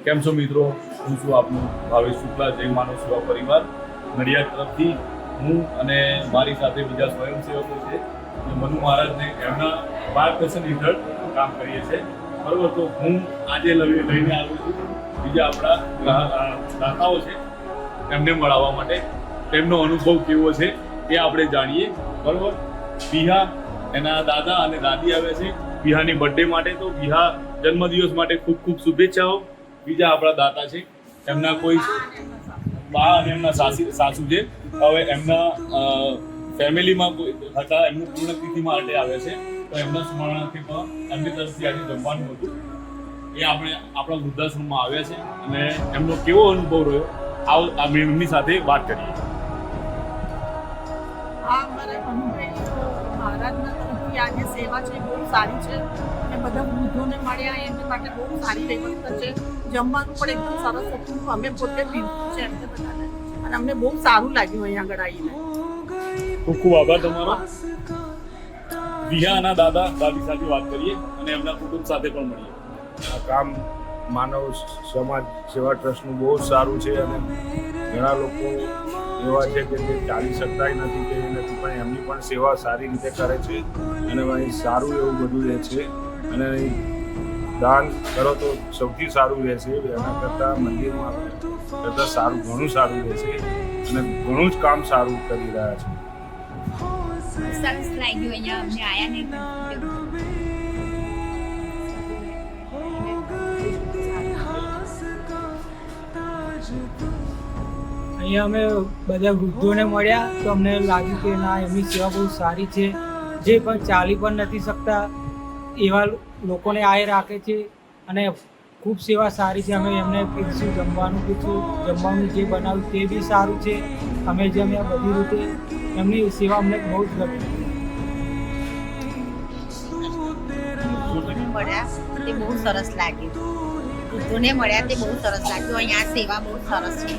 કેમ છો મિત્રો? હું છું આપનું ભાવેશ શુક્લા, જય માનવ સેવા પરિવાર નડિયાદ તરફથી. હું અને મારી સાથે બીજા સ્વયંસેવકો છે જે મનુ મહારાજને એમના માર્ગદર્શન હેઠળ કામ કરીએ છીએ. બરાબર, તો હું આજે લઈને આવ્યો છું બીજા આપણા દાતાઓ છે એમને મળવા માટે. તેમનો અનુભવ કેવો છે એ આપણે જાણીએ. બરાબર, બિહા એના દાદા અને દાદી આવ્યા છે બિહાની બર્થડે માટે, તો બિહા જન્મદિવસ માટે ખૂબ ખૂબ શુભેચ્છાઓ. બીજા આપણા દાતા છે, એમના કોઈ બા અને એમના સાસુ છે. હવે એમના ફેમિલીમાં કોઈ હતા, એમનું પૂર્ણતિથિ માટે આવ્યા છે, તો એમના સ્મરણાર્થે પણ એમની તરફથી આજે જમવાનું હતું. એ આપણે આપણા વૃદ્ધાશ્રમમાં આવ્યા છે અને એમનો કેવો અનુભવ રહ્યો આવો આપણે એમની સાથે વાત કરીએ. મહારાજના તરફથી આજે સેવા છે બહુ સારી છે અને બધા વૃદ્ધોને મળ્યા એમની માટે બહુ સારી વ્યવસ્થા છે. જમવાનું પણ એકદમ સરસ હતું. અમે પોતે પીધું છે એમને બધાને અને અમને બહુ સારું લાગ્યું અહીંયા આગળ આવીને. ખૂબ ખૂબ આભાર તમારો. બિહાના દાદા દાદી સાથે વાત કરીએ અને એમના કુટુંબ સાથે પણ મળીએ. આ કામ માનવ સમાજ સેવા ટ્રસ્ટનું બહુ જ સારું છે અને ઘણા લોકો એવા છે કે જે ચાલી શકતા નથી કે નથી, પણ એમની પણ સેવા સારી રીતે કરે છે અને અહીં સારું એવું બધું રહે છે. અને દાન કરો તો સૌથી સારું રહેશે, એના કરતાં મંદિરમાં કરતાં સારું, ઘણું સારું રહેશે અને ઘણું જ કામ સારું કરી રહ્યા છે. સરસ લાગ્યું અહીંયા અમને આયા નહીં અહીંયા અમે બધા વૃદ્ધોને મળ્યા તો અમને લાગ્યું કે ના, એમની સેવા બહુ સારી છે. જે પણ ચાલી પણ નથી શકતા એવા લોકોને આય રાખે છે અને ખૂબ સેવા સારી છે. અમે એમને પીરસ્યું, જમવાનું પીરસ્યું, જમવાનું જે બનાવ્યું તે બી સારું છે. અમે જમ્યા બધી રીતે. એમની સેવા અમને બહુ જ ગમી. મળ્યા તે બહુ સરસ લાગ્યું. વૃદ્ધોને મળ્યા તે બહુ સરસ લાગ્યું. અહીંયા સેવા બહુ સરસ છે.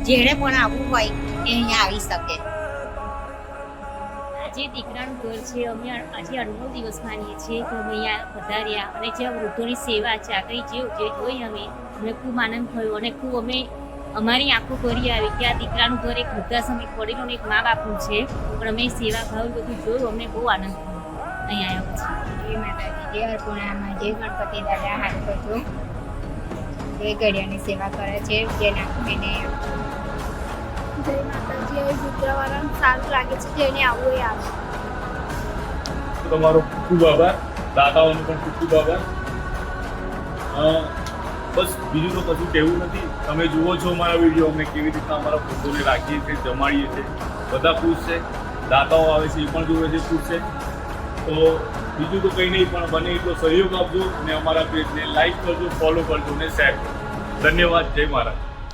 જેણે પણ આવવું હોય એ અહીંયા આવી શકે. આજે દીકરાનું ઘર છે. અમે આજે 9 દિવસ માનીએ છીએ તો અમે અહીંયા પધાર્યા અને જે વૃદ્ધોની સેવા ચાકરી જે જોઈ અમને ખૂબ આનંદ થયો અને ખૂબ અમે અમારી આંખો ભરી આવી કે આ દીકરાનું ઘર એક વૃદ્ધાશ્રમ, એક વડીલોને એક મા બાપનું છે, પણ અમે સેવા ભાવ બધું જોયું, અમને બહુ આનંદ થયો અહીં આવ્યા પછી. જય માતાજી, જય અર્પણામાં, જય ગણપતિ દાદા. હાથ કરજો. જે ઘડિયાની સેવા કરે છે, જે નાખીને જય માતાજી. હવે ગુજરાવાળાને સારું લાગે છે, જેને આવવું એ આવે. તમારો ખૂબ ખૂબ આભાર. દાતાઓનો પણ ખૂબ ખૂબ આભાર. બસ બીજું તો કશું કહેવું નથી. તમે જુઓ છો અમારા વિડીયો, અમે કેવી રીતના અમારા વૃદ્ધોને રાખીએ છીએ, જમાડીએ છીએ. બધા ખુશ છે. દાતાઓ આવે છે એ પણ જોવે છે, ખુશ છે. તો બીજું તો કંઈ નહીં, પણ બને એટલો સહયોગ આપજો અને અમારા પેજને લાઈક કરજો, ફોલો કરજો અને શેર કરજો. ધન્યવાદ. જય મહારાજ.